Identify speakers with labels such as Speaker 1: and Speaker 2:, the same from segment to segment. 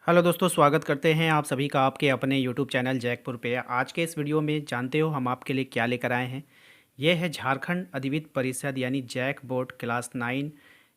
Speaker 1: Hello दोस्तों, स्वागत करते हैं आप सभी का आपके अपने यूट्यूब चैनल जैकपुर पे। आज के इस वीडियो में जानते हो हम आपके लिए क्या लेकर आए हैं। यह है झारखंड अधिविद्य परिषद यानी जैक बोर्ड क्लास 9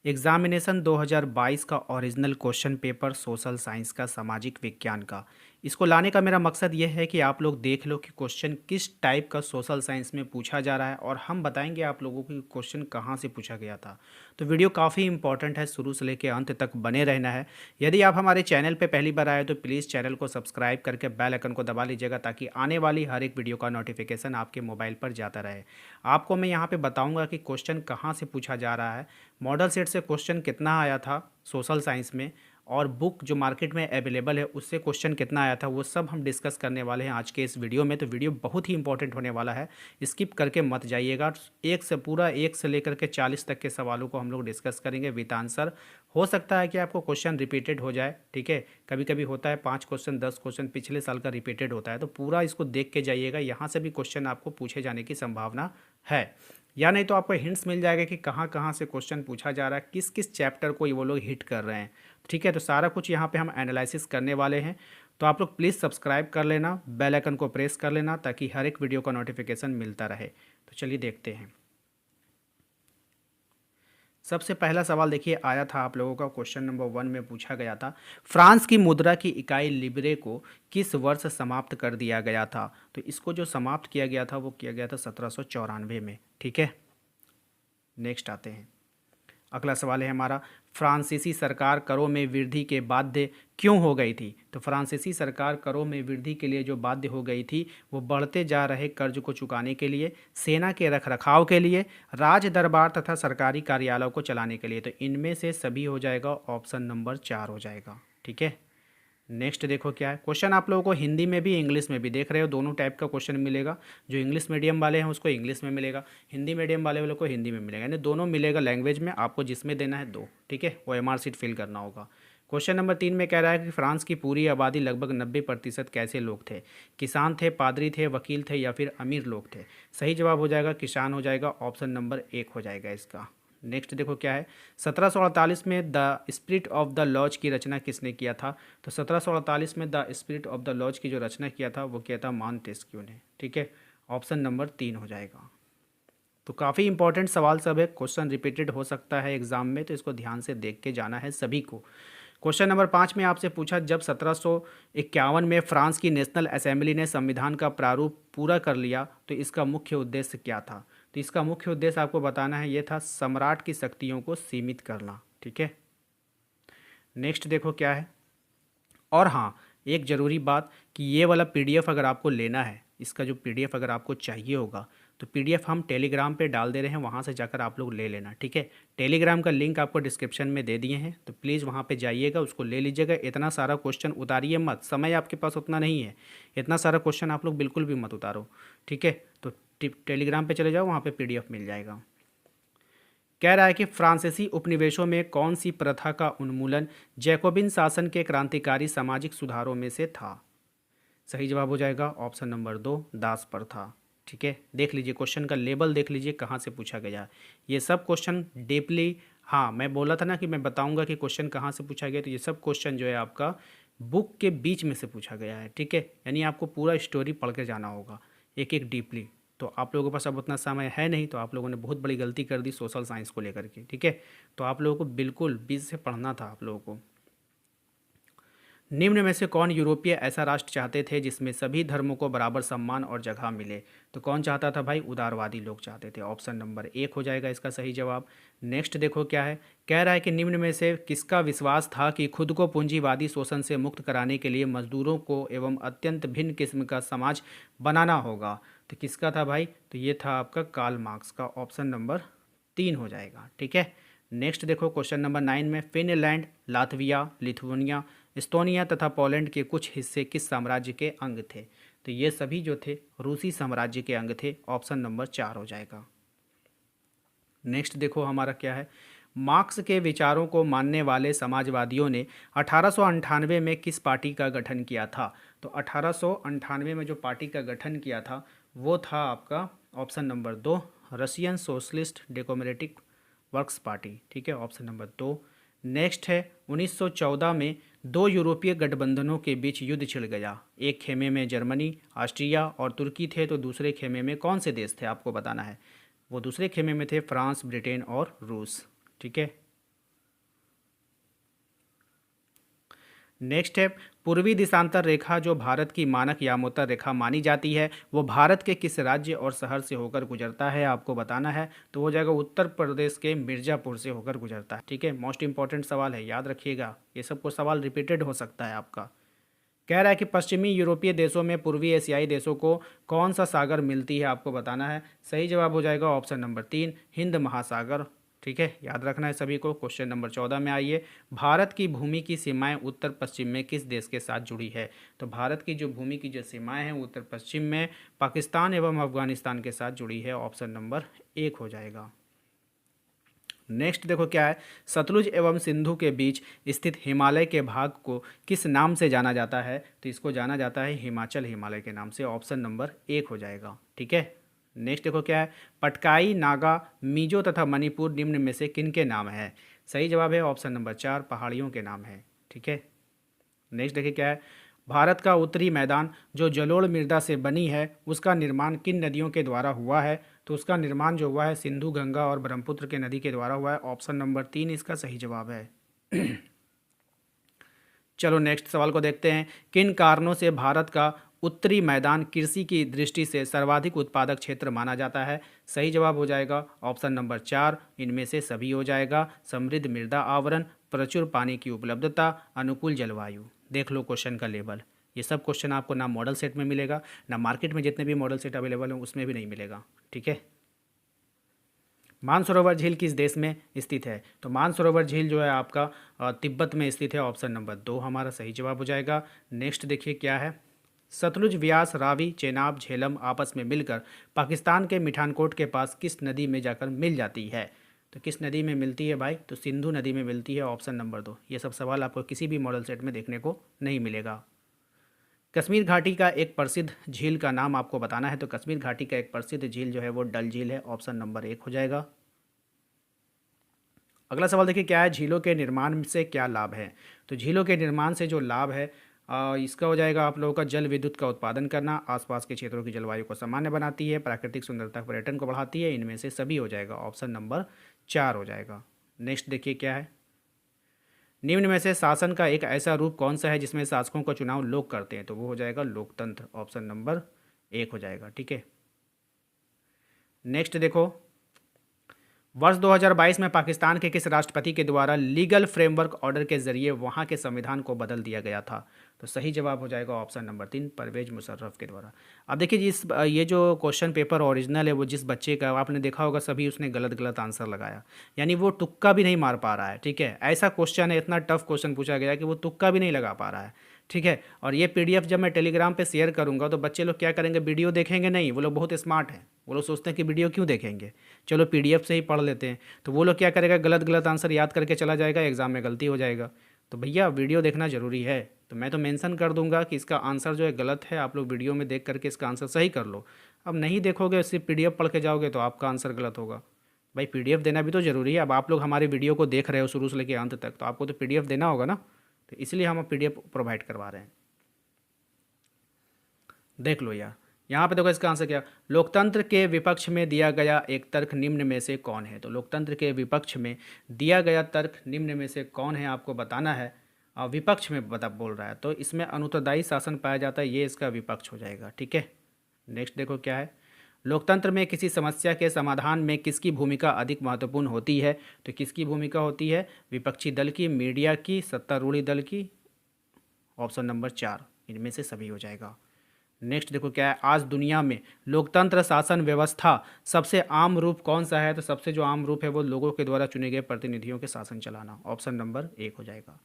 Speaker 1: एग्जामिनेशन 2022 का original question paper social science का सामाजिक विज्ञान का। इसको लाने का मेरा मकसद यह है कि आप लोग देख लो कि क्वेश्चन किस टाइप का सोशल साइंस में पूछा जा रहा है और हम बताएंगे आप लोगों को कि क्वेश्चन कहाँ से पूछा गया था। तो वीडियो काफ़ी इंपॉर्टेंट है, शुरू से लेकर अंत तक बने रहना है। यदि आप हमारे चैनल पे पहली बार आए तो प्लीज़ चैनल को सब्सक्राइब करके बेल आइकन को दबा लीजिएगा ताकि आने वाली हर एक वीडियो का नोटिफिकेशन आपके मोबाइल पर जाता रहे। आपको मैं यहाँ पे बताऊँगा कि क्वेश्चन कहाँ से पूछा जा रहा है, मॉडल सेट से क्वेश्चन कितना आया था सोशल साइंस में, और बुक जो मार्केट में अवेलेबल है उससे क्वेश्चन कितना आया था, वो सब हम डिस्कस करने वाले हैं आज के इस वीडियो में। तो वीडियो बहुत ही इंपॉर्टेंट होने वाला है, स्किप करके मत जाइएगा। एक से लेकर के 40 तक के सवालों को हम लोग डिस्कस करेंगे विद आंसर। हो सकता है कि आपको क्वेश्चन रिपीटेड हो जाए, ठीक है, कभी कभी होता है 5 क्वेश्चन 10 क्वेश्चन पिछले साल का रिपीटेड होता है, तो पूरा इसको देख के जाइएगा, यहाँ से भी क्वेश्चन आपको पूछे जाने की संभावना है। या नहीं तो आपको हिंट्स मिल जाएगा कि कहाँ कहाँ से क्वेश्चन पूछा जा रहा है, किस किस चैप्टर को ये वो लोग हिट कर रहे हैं, ठीक है। तो सारा कुछ यहाँ पे हम एनालिसिस करने वाले हैं। तो आप लोग प्लीज़ सब्सक्राइब कर लेना, बेल आइकन को प्रेस कर लेना ताकि हर एक वीडियो का नोटिफिकेशन मिलता रहे। तो चलिए देखते हैं। सबसे पहला सवाल देखिए आया था आप लोगों का, क्वेश्चन नंबर 1 में पूछा गया था, फ्रांस की मुद्रा की इकाई लिब्रे को किस वर्ष समाप्त कर दिया गया था। तो इसको जो समाप्त किया गया था वो किया गया था 1794 में, ठीक है। नेक्स्ट आते हैं, अगला सवाल है हमारा, फ्रांसीसी सरकार करों में वृद्धि के बाध्य क्यों हो गई थी। तो फ्रांसीसी सरकार करों में वृद्धि के लिए जो बाध्य हो गई थी वो बढ़ते जा रहे कर्ज को चुकाने के लिए, सेना के रखरखाव के लिए, राज दरबार तथा सरकारी कार्यालयों को चलाने के लिए। तो इनमें से सभी हो जाएगा, ऑप्शन नंबर 4 हो जाएगा, ठीक है। नेक्स्ट देखो क्या है, क्वेश्चन आप लोगों को हिंदी में भी इंग्लिश में भी देख रहे हो, दोनों टाइप का क्वेश्चन मिलेगा। जो इंग्लिश मीडियम वाले हैं उसको इंग्लिश में मिलेगा, हिंदी मीडियम वाले वालों को हिंदी में मिलेगा, यानी दोनों मिलेगा लैंग्वेज में, आपको जिसमें देना है दो, ठीक है। वो एमआर सीट फिल करना होगा। क्वेश्चन नंबर 3 में कह रहा है कि फ्रांस की पूरी आबादी लगभग 90% कैसे लोग थे। किसान थे, पादरी थे, वकील थे या फिर अमीर लोग थे। सही जवाब हो जाएगा किसान हो जाएगा, ऑप्शन नंबर 1 हो जाएगा इसका। नेक्स्ट देखो क्या है, 1748 में the spirit of the laws की रचना किसने किया था। तो 1748 में the spirit of the laws की जो रचना किया था वो किया था मॉन्टेस्क्यू ने, ठीक है। ऑप्शन नंबर 3 हो जाएगा। तो काफ़ी इंपॉर्टेंट सवाल सब है, क्वेश्चन रिपीटेड हो सकता है एग्जाम में, तो इसको ध्यान से देख के जाना है सभी को। क्वेश्चन नंबर 5 में आपसे पूछा, जब 1751 में फ्रांस की नेशनल असेंबली ने संविधान का प्रारूप पूरा कर लिया तो इसका मुख्य उद्देश्य क्या था। तो इसका मुख्य उद्देश्य आपको बताना है, ये था सम्राट की शक्तियों को सीमित करना, ठीक है। नेक्स्ट देखो क्या है, और हाँ, एक ज़रूरी बात कि ये वाला पीडीएफ अगर आपको लेना है, इसका जो पीडीएफ अगर आपको चाहिए होगा तो पीडीएफ हम टेलीग्राम पे डाल दे रहे हैं, वहाँ से जाकर आप लोग ले लेना, ठीक है। टेलीग्राम का लिंक आपको डिस्क्रिप्शन में दे दिए हैं, तो प्लीज़ वहाँ पे जाइएगा, उसको ले लीजिएगा। इतना सारा क्वेश्चन उतारिए मत, समय आपके पास उतना नहीं है, इतना सारा क्वेश्चन आप लोग बिल्कुल भी मत उतारो, ठीक है। तो टेलीग्राम पर चले जाओ, वहाँ पर पीडीएफ मिल जाएगा। कह रहा है कि फ्रांसीसी उपनिवेशों में कौन सी प्रथा का उन्मूलन जैकोबिन शासन के क्रांतिकारी सामाजिक सुधारों में से था। सही जवाब हो जाएगा ऑप्शन नंबर 2, दास प्रथा, ठीक है। देख लीजिए क्वेश्चन का लेबल, देख लीजिए कहाँ से पूछा गया। ये सब क्वेश्चन डीपली, हाँ मैं बोला था ना कि मैं बताऊंगा कि क्वेश्चन कहाँ से पूछा गया, तो ये सब क्वेश्चन जो है आपका बुक के बीच में से पूछा गया है, ठीक है। यानी आपको पूरा स्टोरी पढ़ के जाना होगा एक एक डीपली। तो आप लोगों के पास अब उतना समय है नहीं, तो आप लोगों ने बहुत बड़ी गलती कर दी सोशल साइंस को लेकर के, ठीक है। तो आप लोगों को बिल्कुल बीच से पढ़ना था आप लोगों को। निम्न में से कौन यूरोपीय ऐसा राष्ट्र चाहते थे जिसमें सभी धर्मों को बराबर सम्मान और जगह मिले। तो कौन चाहता था भाई, उदारवादी लोग चाहते थे, ऑप्शन नंबर 1 हो जाएगा इसका सही जवाब। नेक्स्ट देखो क्या है, कह रहा है कि निम्न में से किसका विश्वास था कि खुद को पूंजीवादी शोषण से मुक्त कराने के लिए मजदूरों को एवं अत्यंत भिन्न किस्म का समाज बनाना होगा। तो किसका था भाई, तो ये था आपका कार्ल मार्क्स का, ऑप्शन नंबर 3 हो जाएगा, ठीक है। नेक्स्ट देखो क्वेश्चन नंबर 9 में, फिनलैंड, लातविया, लिथुआनिया, एस्तोनिया तथा पोलैंड के कुछ हिस्से किस साम्राज्य के अंग थे। तो ये सभी जो थे रूसी साम्राज्य के अंग थे, ऑप्शन नंबर 4 हो जाएगा। नेक्स्ट देखो हमारा क्या है, मार्क्स के विचारों को मानने वाले समाजवादियों ने 1898 में किस पार्टी का गठन किया था। तो 1898 में जो पार्टी का गठन किया था वो था आपका option number 2, Russian socialist democratic works party, ठीक है, ऑप्शन नंबर 2। नेक्स्ट है 1914 में दो यूरोपीय गठबंधनों के बीच युद्ध छिड़ गया। एक खेमे में जर्मनी, ऑस्ट्रिया और तुर्की थे, तो दूसरे खेमे में कौन से देश थे आपको बताना है। वो दूसरे खेमे में थे फ्रांस, ब्रिटेन और रूस। ठीक है। नेक्स्ट है, पूर्वी देशांतर रेखा जो भारत की मानक यामोत्तर रेखा मानी जाती है, वो भारत के किस राज्य और शहर से होकर गुजरता है आपको बताना है। तो हो जाएगा उत्तर प्रदेश के मिर्ज़ापुर से होकर गुजरता है। ठीक है, मोस्ट इंपॉर्टेंट सवाल है, याद रखिएगा, ये सबको सवाल रिपीटेड हो सकता है आपका। कह रहा है कि पश्चिमी यूरोपीय देशों में पूर्वी एशियाई देशों को कौन सा सागर मिलती है आपको बताना है। सही जवाब हो जाएगा ऑप्शन नंबर 3, हिंद महासागर। ठीक है, याद रखना है सभी को। क्वेश्चन नंबर 14 में आइए, भारत की भूमि की सीमाएं उत्तर पश्चिम में किस देश के साथ जुड़ी है। तो भारत की जो भूमि की जो सीमाएं हैं उत्तर पश्चिम में पाकिस्तान एवं अफगानिस्तान के साथ जुड़ी है। ऑप्शन नंबर 1 हो जाएगा। नेक्स्ट देखो क्या है, सतलुज एवं सिंधु के बीच स्थित हिमालय के भाग को किस नाम से जाना जाता है। तो इसको जाना जाता है हिमाचल हिमालय के नाम से। ऑप्शन नंबर 1 हो जाएगा। ठीक है। नेक्स्ट देखो क्या है, पटकाई, नागा, मिजो तथा मणिपुर निम्न में से किन के नाम है। सही जवाब है ऑप्शन नंबर 4, पहाड़ियों के नाम है। ठीक है। नेक्स्ट देखिए क्या है, भारत का उत्तरी मैदान जो जलोढ़ मृदा से बनी है उसका निर्माण किन नदियों के द्वारा हुआ है। तो उसका निर्माण जो हुआ है सिंधु, गंगा और ब्रह्मपुत्र के नदी के द्वारा हुआ है। ऑप्शन नंबर 3 इसका सही जवाब है। चलो नेक्स्ट सवाल को देखते हैं, किन कारणों से भारत का उत्तरी मैदान कृषि की दृष्टि से सर्वाधिक उत्पादक क्षेत्र माना जाता है। सही जवाब हो जाएगा ऑप्शन नंबर 4, इनमें से सभी हो जाएगा। समृद्ध मृदा आवरण, प्रचुर पानी की उपलब्धता, अनुकूल जलवायु। देख लो क्वेश्चन का लेवल, ये सब क्वेश्चन आपको ना मॉडल सेट में मिलेगा, ना मार्केट में जितने भी मॉडल सेट अवेलेबल हैं उसमें भी नहीं मिलेगा। ठीक है। मानसरोवर झील किस देश में स्थित है। तो मानसरोवर झील जो है आपका तिब्बत में स्थित है। ऑप्शन नंबर 2 हमारा सही जवाब हो जाएगा। नेक्स्ट देखिए क्या है, सतलुज, व्यास, रावी, चेनाब, झेलम आपस में मिलकर पाकिस्तान के मिठानकोट के पास किस नदी में जाकर मिल जाती है। तो किस नदी में मिलती है भाई, तो सिंधु नदी में मिलती है। Option number 2। ये सब सवाल आपको किसी भी मॉडल सेट में देखने को नहीं मिलेगा। कश्मीर घाटी का एक प्रसिद्ध झील का नाम आपको बताना है। तो कश्मीर घाटी का एक प्रसिद्ध झील जो है वो डल झील है। ऑप्शन नंबर 1 हो जाएगा। अगला सवाल देखिए क्या है, झीलों के निर्माण से क्या लाभ है। तो झीलों के निर्माण से जो लाभ है इसका हो जाएगा आप लोगों का जल विद्युत का उत्पादन करना, आसपास के क्षेत्रों की जलवायु को सामान्य बनाती है, प्राकृतिक सुंदरता, पर्यटन को बढ़ाती है। इनमें से सभी हो जाएगा। ऑप्शन नंबर 4 हो जाएगा। नेक्स्ट देखिए क्या है, निम्न में से शासन का एक ऐसा रूप कौन सा है जिसमें शासकों का चुनाव लोग करते हैं। तो वो हो जाएगा लोकतंत्र। ऑप्शन नंबर 1 हो जाएगा। ठीक है। नेक्स्ट देखो, वर्ष 2022 में पाकिस्तान के किस राष्ट्रपति के द्वारा लीगल फ्रेमवर्क ऑर्डर के जरिए वहां के संविधान को बदल दिया गया था। तो सही जवाब हो जाएगा ऑप्शन नंबर 3, परवेज मुशर्रफ के द्वारा। अब देखिए ये जो क्वेश्चन पेपर ओरिजिनल है वो जिस बच्चे का आपने देखा होगा सभी उसने गलत गलत आंसर लगाया, यानी वो तुक्का भी नहीं मार पा रहा है। ठीक है, ऐसा क्वेश्चन है, इतना टफ क्वेश्चन पूछा गया कि वो तुक्का भी नहीं लगा पा रहा है। ठीक है। और ये पीडीएफ जब मैं टेलीग्राम पे शेयर करूंगा तो बच्चे लोग क्या करेंगे, वीडियो देखेंगे नहीं। वो लोग बहुत स्मार्ट हैं, वो लोग सोचते हैं कि वीडियो क्यों देखेंगे, चलो पीडीएफ से ही पढ़ लेते हैं। तो वो लोग क्या करेगा, गलत गलत आंसर याद करके चला जाएगा, एग्जाम में गलती हो जाएगा। तो भैया वीडियो देखना ज़रूरी है। तो मैं तो मेंशन कर दूंगा कि इसका आंसर जो है गलत है, आप लोग वीडियो में देख करके इसका आंसर सही कर लो। अब नहीं देखोगे, सिर्फ पीडीएफ पढ़ के जाओगे तो आपका आंसर गलत होगा। भाई पीडीएफ देना भी तो ज़रूरी है। अब आप लोग हमारी वीडियो को देख रहे हो शुरू से लेकर अंत तक, तो आपको तो पीडीएफ देना होगा ना। तो इसलिए हम पीडीएफ प्रोवाइड करवा रहे हैं। देख लो यार, यहाँ पे देखो इसका आंसर क्या, लोकतंत्र के विपक्ष में दिया गया एक तर्क निम्न में से कौन है। तो लोकतंत्र के विपक्ष में दिया गया तर्क निम्न में से कौन है आपको बताना है। विपक्ष में बोल रहा है, तो इसमें अनुत्तरदायी शासन पाया जाता है, ये इसका विपक्ष हो जाएगा। ठीक है। नेक्स्ट देखो क्या है, लोकतंत्र में किसी समस्या के समाधान में किसकी भूमिका अधिक महत्वपूर्ण होती है। तो किसकी भूमिका होती है, विपक्षी दल की, मीडिया की, सत्तारूढ़ी दल की। ऑप्शन नंबर 4 इनमें से सभी हो जाएगा। नेक्स्ट देखो क्या है, आज दुनिया में लोकतंत्र शासन व्यवस्था सबसे आम रूप कौन सा है। तो सबसे जो आम रूप है वो लोगों के द्वारा चुने गए प्रतिनिधियों के शासन चलाना। ऑप्शन नंबर 1 हो जाएगा।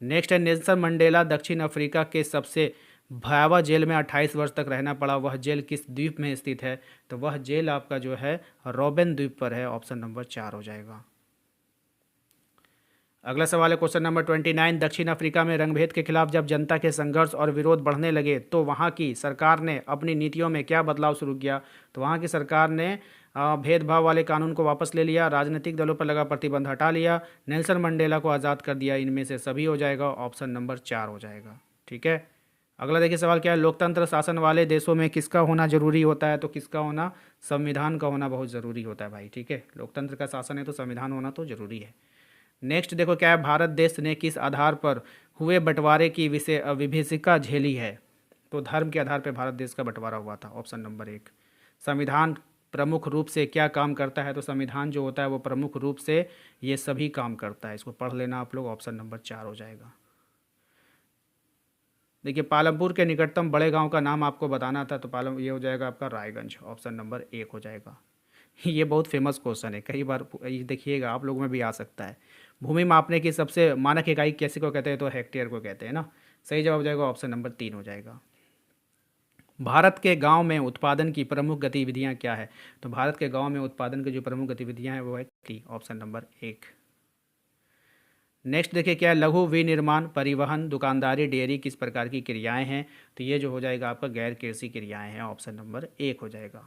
Speaker 1: नेक्स्ट है, नेल्सन मंडेला दक्षिण अफ्रीका के सबसे भयावह जेल में 28 वर्ष तक रहना पड़ा, वह जेल किस द्वीप में स्थित है। तो वह जेल आपका जो है रॉबिन द्वीप पर है। ऑप्शन नंबर 4 हो जाएगा। अगला सवाल है क्वेश्चन नंबर 29, दक्षिण अफ्रीका में रंगभेद के खिलाफ जब जनता के संघर्ष और विरोध बढ़ने लगे तो वहाँ की सरकार ने अपनी नीतियों में क्या बदलाव शुरू किया। तो वहाँ की सरकार ने भेदभाव वाले कानून को वापस ले लिया, राजनीतिक दलों पर लगा प्रतिबंध हटा लिया, नेल्सन मंडेला को आज़ाद कर दिया। इनमें से सभी हो जाएगा, ऑप्शन नंबर 4 हो जाएगा। ठीक है, अगला देखिए सवाल क्या है, लोकतंत्र शासन वाले देशों में किसका होना जरूरी होता है? तो किसका होना? संविधान का होना बहुत ज़रूरी होता है भाई। ठीक है, लोकतंत्र का शासन है तो संविधान होना तो जरूरी है। नेक्स्ट देखो क्या है, भारत देश ने किस आधार पर हुए बंटवारे की विभीषिका झेली है? तो धर्म के आधार पर भारत देश का बंटवारा हुआ था, ऑप्शन नंबर 1। संविधान प्रमुख रूप से क्या काम करता है? तो संविधान जो होता है वो प्रमुख रूप से ये सभी काम करता है। इसको पढ़ लेना आप लोग, ऑप्शन नंबर 4 हो जाएगा। देखिए पालमपुर के निकटतम बड़े गांव का नाम आपको बताना था, तो ये हो जाएगा आपका रायगंज, ऑप्शन नंबर 1 हो जाएगा। ये बहुत फेमस क्वेश्चन है, कई बार ये देखिएगा आप लोगों में भी आ सकता है। भूमि मापने की सबसे मानक इकाई कैसे को कहते हैं? तो हेक्टेयर को कहते हैं ना। सही जवाब हो जाएगा, ऑप्शन नंबर 3 हो जाएगा। भारत के गांव में उत्पादन की प्रमुख गतिविधियां क्या है? तो भारत के गांव में उत्पादन की जो प्रमुख गतिविधियां हैं वो है खेती, ऑप्शन नंबर 1। नेक्स्ट देखिए क्या है, लघु विनिर्माण, परिवहन, दुकानदारी, डेयरी किस प्रकार की क्रियाएं हैं? तो ये जो हो जाएगा आपका गैर कृषि क्रियाएं हैं, ऑप्शन नंबर 1 हो जाएगा।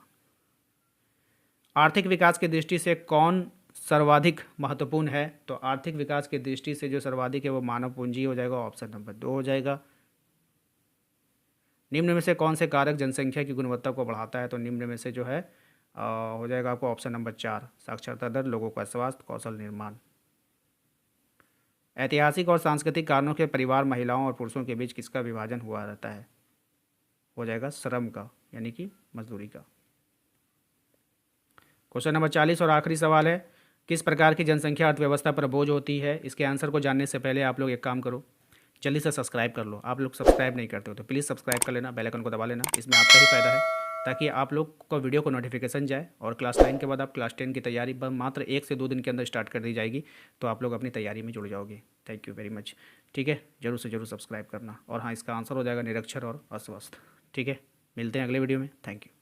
Speaker 1: आर्थिक विकास की दृष्टि से कौन सर्वाधिक महत्वपूर्ण है? तो आर्थिक विकास की दृष्टि से जो सर्वाधिक है वो मानव पूंजी हो जाएगा, ऑप्शन नंबर 2 हो जाएगा। निम्न में से कौन से कारक जनसंख्या की गुणवत्ता को बढ़ाता है? तो निम्न में से जो है हो जाएगा आपको ऑप्शन नंबर 4, साक्षरता दर, लोगों का स्वास्थ्य, कौशल निर्माण। ऐतिहासिक और सांस्कृतिक कारणों के परिवार महिलाओं और पुरुषों के बीच किसका विभाजन हुआ रहता है? हो जाएगा श्रम का, यानी कि मजदूरी का। क्वेश्चन नंबर 40 और आखिरी सवाल है, किस प्रकार की जनसंख्या अर्थव्यवस्था पर बोझ होती है? इसके आंसर को जानने से पहले आप लोग एक काम करो, जल्दी से सब्सक्राइब कर लो। आप लोग सब्सक्राइब नहीं करते हो तो प्लीज़ सब्सक्राइब कर लेना, बेल आइकन को दबा लेना, इसमें आपका ही फायदा है, ताकि आप लोग को वीडियो को नोटिफिकेशन जाए। और क्लास 9 के बाद आप क्लास 10 की तैयारी मात्र 1 से 2 दिन के अंदर स्टार्ट कर दी जाएगी, तो आप लोग अपनी तैयारी में जुड़ जाओगे। Thank you very much. ठीक है, जरूर से जरूर सब्सक्राइब करना। और हाँ, इसका आंसर हो जाएगा निरक्षर और अस्वस्थ। ठीक है, मिलते हैं अगले वीडियो में। Thank you.